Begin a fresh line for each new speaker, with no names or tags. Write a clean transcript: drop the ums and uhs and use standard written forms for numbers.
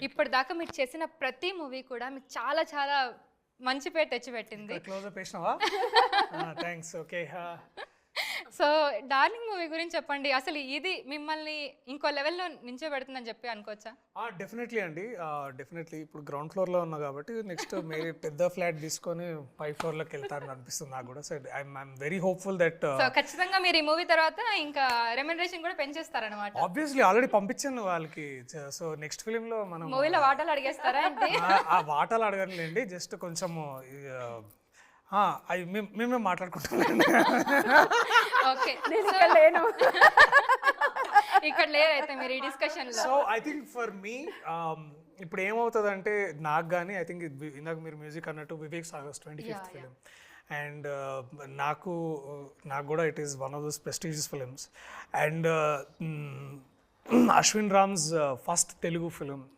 ఇప్పటిదాకా మీరు చేసిన ప్రతి మూవీ కూడా మీకు చాలా చాలా మంచి పేరు తెచ్చిపెట్టింది.
క్లోజప్ వేసినావా? Thanks. Okay.
So darling movie గురించి చెప్పండి. అసలు ఇది మిమ్మల్ని ఇంకో లెవెల్లో నించోబెడుతుందని చెప్పి అనుకోవచ్చా?
డెఫినెట్లీ అండి. డెఫినెట్లీ ఇప్పుడు గ్రౌండ్ ఫ్లోర్లో ఉన్నా కాబట్టి నెక్స్ట్ మీరు పెద్ద ఫ్లాట్ తీసుకొని 5th ఫ్లోర్లోకి వెళ్తారని అనిపిస్తుంది నాకు కూడా. So I'm very hopeful that
so ఖచ్చితంగా మీరు ఈ మూవీ తర్వాత ఇంకా రెమ్యునరేషన్ కూడా పెంచేస్తారనమాట.
ఆబ్వియస్లీ ఆల్రెడీ పంపించాను వాళ్ళకి. సో నెక్స్ట్ ఫిలింలో మనం
మూవీలో వాటాలు అడిగేస్తారా అంటే?
ఆ వాటాలు అడగనులేండి, జస్ట్ కొంచెము మేమే మాట్లాడుకుంటాం.
ఓకే, ఇక్కడ లేరైతే మీరు ఈ డిస్కషన్ లో.
So I think for me ఇప్పుడు ఏమవుతుంది అంటే నాకు కానీ ఐ థింక్ ఇందాక మీరు మ్యూజిక్ అన్నట్టు Vivek Sagar's 25th film and నాకు కూడా it is one of those prestigious films and Ashwin Rams first Telugu film